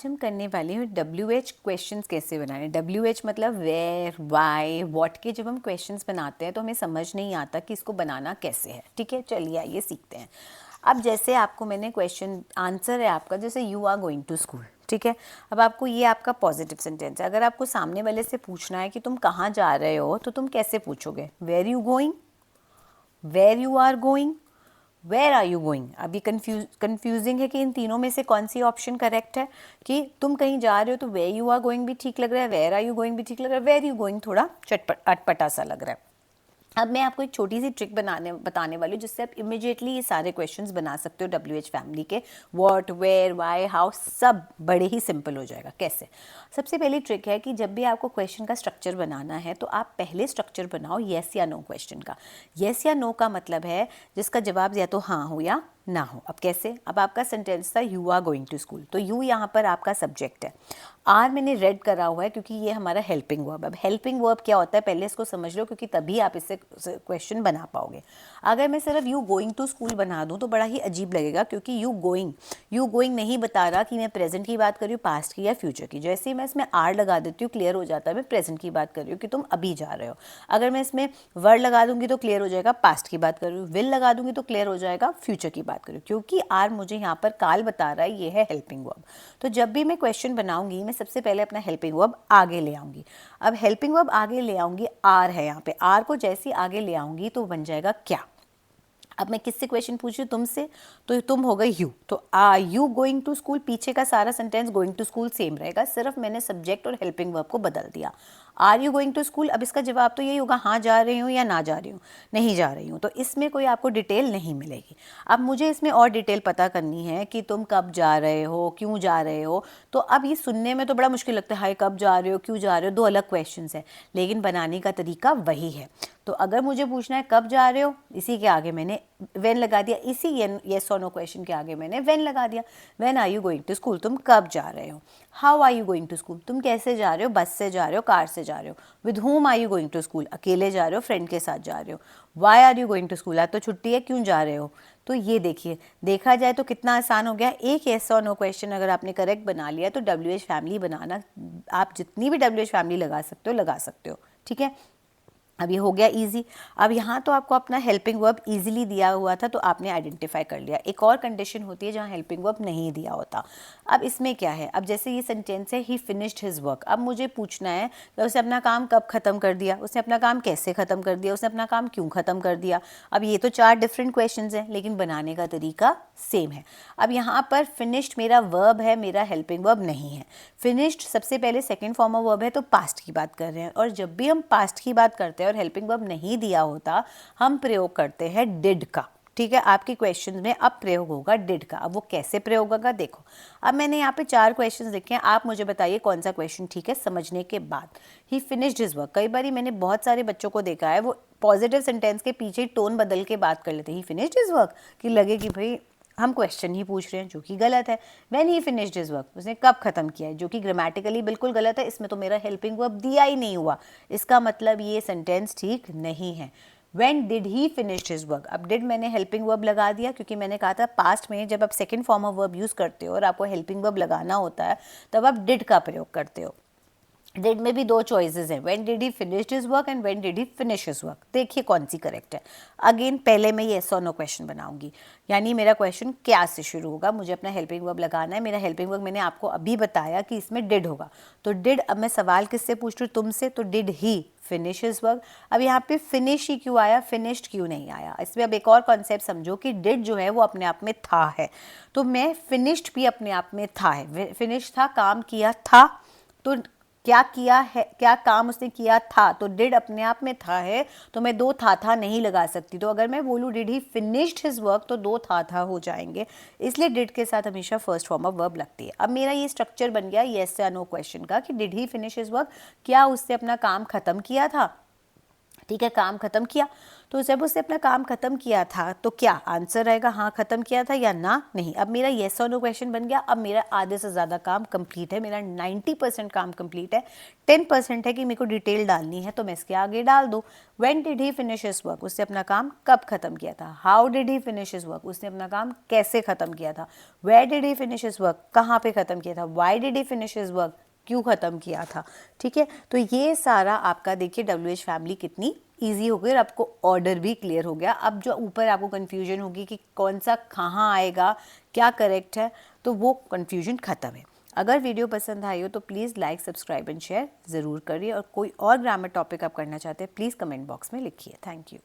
हम करने वाले हैं WH क्वेश्चंस कैसे बनाने। WH मतलब वेयर, वाई, व्हाट के जब हम क्वेश्चंस बनाते हैं तो हमें समझ नहीं आता कि इसको बनाना कैसे है। ठीक है, चलिए आइए सीखते हैं। अब जैसे आपको मैंने क्वेश्चन आंसर है आपका, जैसे you are going to school. ठीक है, अब आपको ये आपका पॉजिटिव सेंटेंस है। अगर आपको सामने वाले से पूछना है कि तुम कहाँ जा रहे हो तो तुम कैसे पूछोगे? Where you going, where you are going, where are you going. अभी कंफ्यूजिंग है कि इन तीनों में से कौन सी ऑप्शन करेक्ट है। कि तुम कहीं जा रहे हो तो वेयर यू आर गोइंग भी ठीक लग रहा है, वेयर आर यू गोइंग भी ठीक लग रहा है, वेयर यू गोइंग थोड़ा चटपट अटपटा सा लग रहा है। अब मैं आपको एक छोटी सी ट्रिक बताने वाली हूँ जिससे आप इमिजिएटली ये सारे क्वेश्चंस बना सकते हो WH फैमिली के। व्हाट, वेयर, वाई, हाउ, सब बड़े ही सिंपल हो जाएगा। कैसे? सबसे पहली ट्रिक है कि जब भी आपको क्वेश्चन का स्ट्रक्चर बनाना है तो आप पहले स्ट्रक्चर बनाओ येस या नो क्वेश्चन का। येस या नो का मतलब है जिसका जवाब या तो हाँ हो या ना हो। अब कैसे? अब आपका सेंटेंस था you are going to school, तो यू यहाँ पर आपका सब्जेक्ट है। आर मैंने रेड करा हुआ है क्योंकि ये हमारा हेल्पिंग वर्ब। अब हेल्पिंग वर्ब क्या होता है पहले इसको समझ लो, क्योंकि तभी आप इससे क्वेश्चन बना पाओगे। अगर मैं सिर्फ यू गोइंग टू स्कूल बना दूं तो बड़ा ही अजीब लगेगा, क्योंकि यू गोइंग नहीं बता रहा कि मैं प्रेजेंट की बात कर रही हूँ, पास्ट की या फ्यूचर की। जैसे ही मैं इसमें आर लगा देती हूँ क्लियर हो जाता है मैं प्रेजेंट की बात कर रही हूँ कि तुम अभी जा रहे हो। अगर मैं इसमें वर्ड लगा दूंगी तो क्लियर हो जाएगा पास्ट की बात कर रही हूँ, विल लगा दूंगी तो क्लियर हो जाएगा फ्यूचर की बात कर रही हूँ, क्योंकि आर मुझे यहाँ पर काल बता रहा है ये है हेल्पिंग वर्ब। तो जब भी मैं क्वेश्चन बनाऊंगी मैं सबसे पहले अपना हेल्पिंग वर्ब आगे ले आऊंगी। अब हेल्पिंग वर्ब आगे ले आऊंगी, आर है यहाँ पे, आर को जैसे आगे ले आऊंगी तो बन जाएगा क्या। अब मैं किससे क्वेश्चन पूछ रही हूँ? तुमसे, तो तुम हो गए यू, तो are you going to school, पीछे का सारा sentence going to school same रहेगा, सिर्फ मैंने सब्जेक्ट और हेल्पिंग वर्ब को बदल दिया। Are you going to school, अब इसका जवाब तो यही होगा हाँ जा रही हूँ या ना जा रही हूँ, नहीं जा रही हूँ। तो इसमें कोई आपको डिटेल नहीं मिलेगी। अब मुझे इसमें और डिटेल पता करनी है कि तुम कब जा रहे हो, क्यों जा रहे हो। तो अब ये सुनने में तो बड़ा मुश्किल लगता है, हाय कब जा रहे हो, क्यों जा रहे हो, दो अलग क्वेश्चन है, लेकिन बनाने का तरीका वही है। तो अगर मुझे पूछना है कब जा रहे हो, इसी के आगे मैंने व्हेन लगा दिया, इसी येस और नो क्वेश्चन के आगे मैंने व्हेन लगा दिया। When are you going to school, तुम कब जा रहे हो। How are you going to school, तुम कैसे जा रहे हो, बस से जा रहे हो, कार से जा रहे हो। With whom are you going to school, अकेले जा रहे हो, फ्रेंड के साथ जा रहे हो। Why are you going to school, आज तो छुट्टी है, क्यों जा रहे हो। तो ये देखिए, देखा जाए तो कितना आसान हो गया। एक येस और नो क्वेश्चन अगर आपने करेक्ट बना लिया तो WH फैमिली बनाना आप जितनी भी WH फैमिली लगा सकते हो। ठीक है, अब ये हो गया इजी। अब यहाँ तो आपको अपना हेल्पिंग वर्ब इजीली दिया हुआ था तो आपने आइडेंटिफाई कर लिया। एक और कंडीशन होती है जहाँ हेल्पिंग वर्ब नहीं दिया होता। अब इसमें क्या है, अब जैसे ये सेंटेंस है ही फिनिश्ड हिज वर्क, अब मुझे पूछना है कि उसने अपना काम कब ख़त्म कर दिया, उसने अपना काम कैसे ख़त्म कर दिया, उसने अपना काम क्यों ख़त्म कर दिया। अब ये तो 4 डिफरेंट क्वेश्चन हैं लेकिन बनाने का तरीका सेम है। अब यहाँ पर फिनिश्ड मेरा वर्ब है, मेरा हेल्पिंग वर्ब नहीं है। फिनिश्ड सबसे पहले सेकेंड फॉर्म ऑफ वर्ब है तो पास्ट की बात कर रहे हैं, और जब भी हम पास्ट की बात करते हैं और हेल्पिंग वर्ब नहीं दिया होता हम प्रयोग करते हैं डिड का। ठीक है, आपके क्वेश्चन में अब प्रयोग होगा डिड का। अब वो कैसे प्रयोग होगा देखो। अब मैंने यहाँ पे 4 क्वेश्चन लिखे हैं, आप मुझे बताइए कौन सा क्वेश्चन ठीक है समझने के बाद। ही फिनिश्ड हिज वर्क, कई बार मैंने बहुत सारे बच्चों को देखा है वो पॉजिटिव सेंटेंस के पीछे टोन बदल के बात कर लेते हैं, ही फिनिश्ड हिज वर्क, कि लगे कि भाई हम क्वेश्चन ही पूछ रहे हैं, जो कि गलत है। When he finished his work, उसने कब खत्म किया है, जो कि ग्रामेटिकली बिल्कुल गलत है। इसमें तो मेरा हेल्पिंग वर्ब दिया ही नहीं हुआ, इसका मतलब ये सेंटेंस ठीक नहीं है। When did he finished his work, अब डिड मैंने हेल्पिंग वर्ब लगा दिया क्योंकि मैंने कहा था पास्ट में जब आप second form of verb use करते हो और आपको हेल्पिंग वर्ब लगाना होता है तब आप डिड का प्रयोग करते हो। डिड में भी 2 चॉइसेस हैं, when did he finished his work and when did he finish his work. देखिए कौन सी करेक्ट है। अगेन पहले मैं येस और नो क्वेश्चन बनाऊंगी, यानी मेरा क्वेश्चन क्या से शुरू होगा, मुझे अपना हेल्पिंग वर्ब लगाना है। मेरा हेल्पिंग वर्ब मैंने आपको अभी बताया कि इसमें डिड होगा, तो डिड, अब मैं सवाल किससे पूछ रही हूँ, तुमसे, तो did he finish his work. अब यहाँ पे फिनिश ही क्यों आया, फिनिश्ड क्यों नहीं आया। इसमें अब एक और कॉन्सेप्ट समझो कि डिड जो है वो अपने आप में था है, तो मैं फिनिश्ड भी अपने आप में था है। फिनिश था, काम किया था, तो क्या किया है, क्या काम उसने किया था, तो डिड अपने आप में था है, तो मैं 2 था नहीं लगा सकती। तो अगर मैं बोलूँ did he finished his work तो 2 था हो जाएंगे, इसलिए डिड के साथ हमेशा फर्स्ट फॉर्म ऑफ वर्ब लगती है। अब मेरा ये स्ट्रक्चर बन गया येस या नो क्वेश्चन का कि did he finish his work, क्या उसने अपना काम खत्म किया था। ठीक है, काम खत्म किया। तो जब उसने अपना काम खत्म किया था तो क्या आंसर आएगा, हाँ खत्म किया था या ना? नहीं। अब मेरा येस और नो क्वेश्चन बन गया। अब मेरा आधे से ज़्यादा काम कंप्लीट है, मेरा 90% काम कंप्लीट है। 10% है कि मेरे को डिटेल डालनी है, तो मैं इसके आगे डाल दूँ। When did he finish his work, उसने अपना काम कब खत्म किया था। How did he finish his work, उसने अपना काम कैसे खत्म किया था। Where did he finish his work, कहाँ पे खत्म किया था। Why did he finish his work, क्यों ख़त्म किया था। ठीक है, तो ये सारा आपका देखिए WH फैमिली कितनी ईजी हो गई और आपको ऑर्डर भी क्लियर हो गया। अब जो ऊपर आपको कन्फ्यूजन होगी कि कौन सा कहाँ आएगा, क्या करेक्ट है, तो वो कन्फ्यूजन ख़त्म है। अगर वीडियो पसंद आई हो तो please like, subscribe and share ज़रूर करिए, और कोई और ग्रामर टॉपिक आप करना चाहते हैं प्लीज़ कमेंट बॉक्स में लिखिए। Thank you.